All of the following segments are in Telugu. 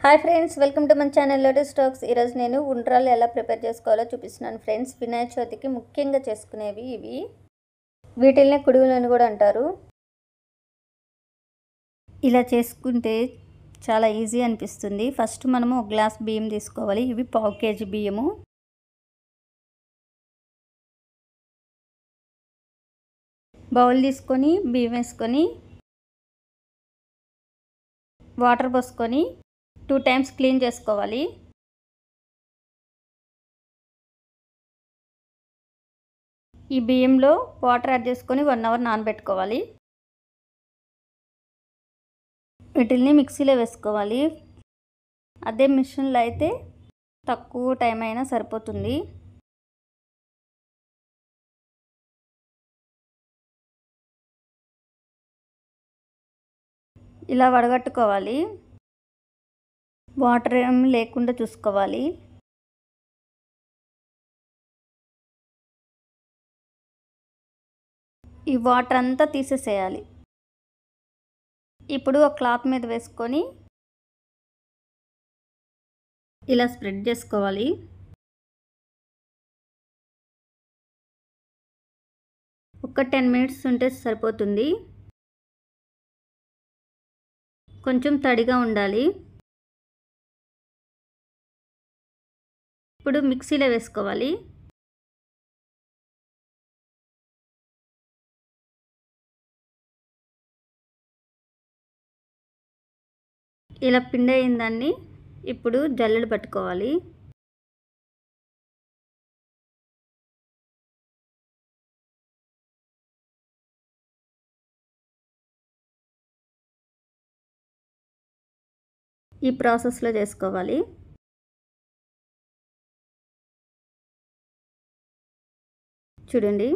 హాయ్ ఫ్రెండ్స్, వెల్కమ్ టు మన ఛానల్ లోటస్ టాక్స్. ఈరోజు నేను ఉండ్రాళ్ళు ఎలా ప్రిపేర్ చేసుకోవాలో చూపిస్తున్నాను ఫ్రెండ్స్. వినాయక చవితికి ముఖ్యంగా చేసుకునేవి ఇవి. వీటిల్నే కుడుములని కూడా అంటారు. ఇలా చేసుకుంటే చాలా ఈజీ అనిపిస్తుంది. ఫస్ట్ మనము ఒక గ్లాస్ బియ్యం తీసుకోవాలి. ఇవి 1/2 kg బియ్యము. బౌల్ తీసుకొని బియ్యం వేసుకొని వాటర్ పోసుకొని 2 times క్లీన్ చేసుకోవాలి. ఈ బియ్యంలో వాటర్ యాడ్ చేసుకొని 1 hour నానబెట్టుకోవాలి. వీటిల్ని మిక్సీలో వేసుకోవాలి. అదే మిషన్లో అయితే తక్కువ టైం అయినా సరిపోతుంది. ఇలా వడగట్టుకోవాలి. వాటర్ ఏం లేకుండా చూసుకోవాలి. ఈ వాటర్ అంతా తీసేసేయాలి. ఇప్పుడు ఒక క్లాత్ మీద వేసుకొని ఇలా స్ప్రెడ్ చేసుకోవాలి. ఒక 10 minutes ఉంటే సరిపోతుంది. కొంచెం తడిగా ఉండాలి. ఇప్పుడు మిక్సీలో వేసుకోవాలి. ఇలా పిండి అయిన దాన్ని ఇప్పుడు జల్లెడ పట్టుకోవాలి. ఈ ప్రాసెస్లో చేసుకోవాలి. చూడండి,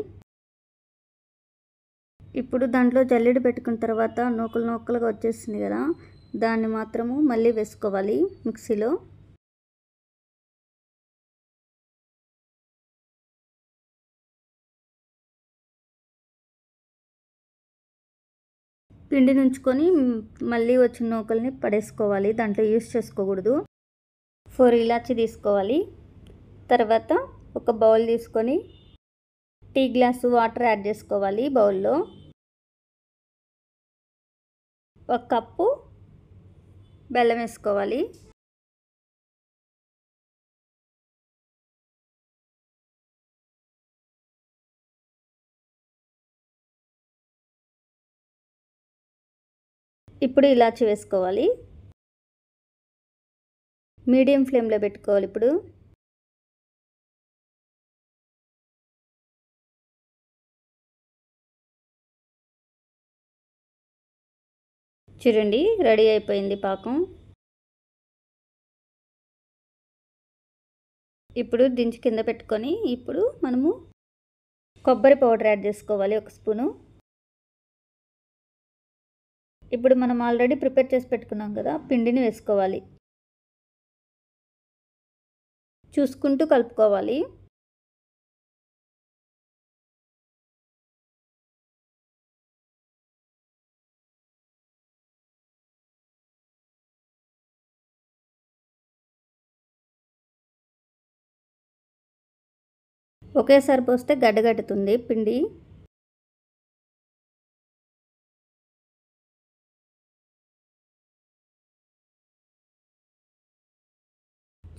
ఇప్పుడు దాంట్లో జల్లెడ పెట్టుకున్న తర్వాత నూకలు నూకలుగా వచ్చేస్తుంది కదా, దాన్ని మాత్రము మళ్ళీ వేసుకోవాలి మిక్సీలో. పిండి నుంచుకొని మళ్ళీ వచ్చిన నూకల్ని పడేసుకోవాలి. దాంట్లో యూస్ చేసుకోకూడదు. 4 ఇలాచి తీసుకోవాలి. తర్వాత ఒక బౌల్ తీసుకొని టీ గ్లాసు వాటర్ యాడ్ చేసుకోవాలి. బౌల్లో 1 కప్పు బెల్లం వేసుకోవాలి. ఇప్పుడు ఇలాచి వేసుకోవాలి. మీడియం ఫ్లేమ్లో పెట్టుకోవాలి. ఇప్పుడు చూడండి, రెడీ అయిపోయింది పాకం. ఇప్పుడు దించి కింద పెట్టుకొని ఇప్పుడు మనము కొబ్బరి పౌడర్ యాడ్ చేసుకోవాలి 1 స్పూను. ఇప్పుడు మనం ఆల్రెడీ ప్రిపేర్ చేసి పెట్టుకున్నాం కదా, పిండిని వేసుకోవాలి. చూసుకుంటూ కలుపుకోవాలి. ఒకేసారి పోస్తే గడ్డగట్టుతుంది పిండి.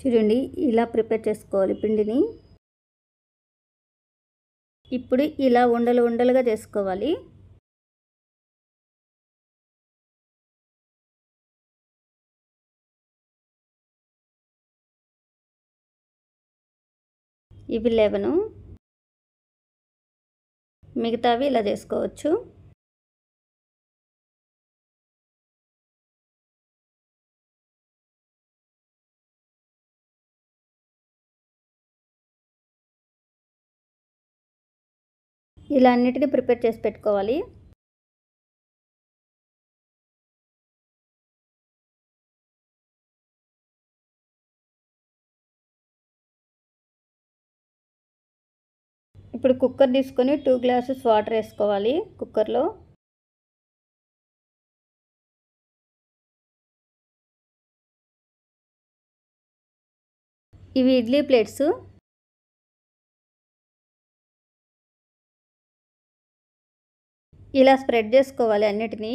చూడండి, ఇలా ప్రిపేర్ చేసుకోవాలి పిండిని. ఇప్పుడు ఇలా ఉండలు ఉండలుగా చేసుకోవాలి. ఇవి 11, మిగతావి ఇలా చేసుకోవచ్చు. ఇలా అన్నిటిని ప్రిపేర్ చేసి పెట్టుకోవాలి. ఇప్పుడు కుక్కర్ తీసుకొని 2 glasses వాటర్ వేసుకోవాలి కుక్కర్లో. ఇవి ఇడ్లీ ప్లేట్స్. ఇలా స్ప్రెడ్ చేసుకోవాలి అన్నిటినీ.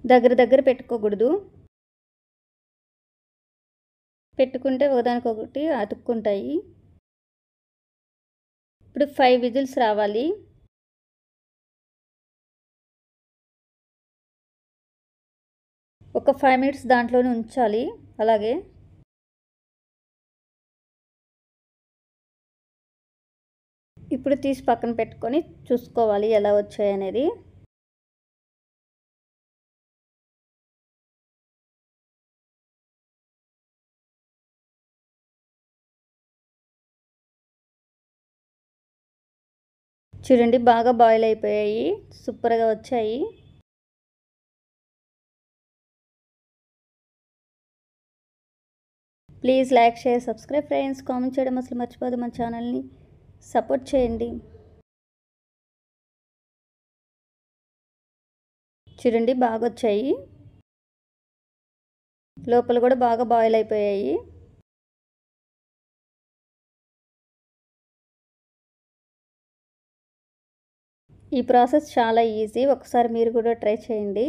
దగ్గర దగ్గర పెట్టుకోకూడదు. పెట్టుకుంటే ఒకదానికొకటి అతుక్కుంటాయి. ఇప్పుడు 5 విజిల్స్ రావాలి. ఒక 5 మినిట్స్ దాంట్లోనే ఉంచాలి అలాగే. ఇప్పుడు తీసి పక్కన పెట్టుకొని చూసుకోవాలి ఎలా వచ్చాయనేది. చూడండి బాగా బాయిల్ అయిపోయాయి, సూపర్గా వచ్చాయి. Please like, share, subscribe friends. Comment చేయడం అసలు మర్చిపోదు. మన ఛానల్ని సపోర్ట్ చేయండి. చూడండి బాగా వచ్చాయి, లోపల కూడా బాగా బాయిల్ అయిపోయాయి. ఈ ప్రాసెస్ చాలా ఈజీ, ఒకసారి మీరు కూడా ట్రై చేయండి.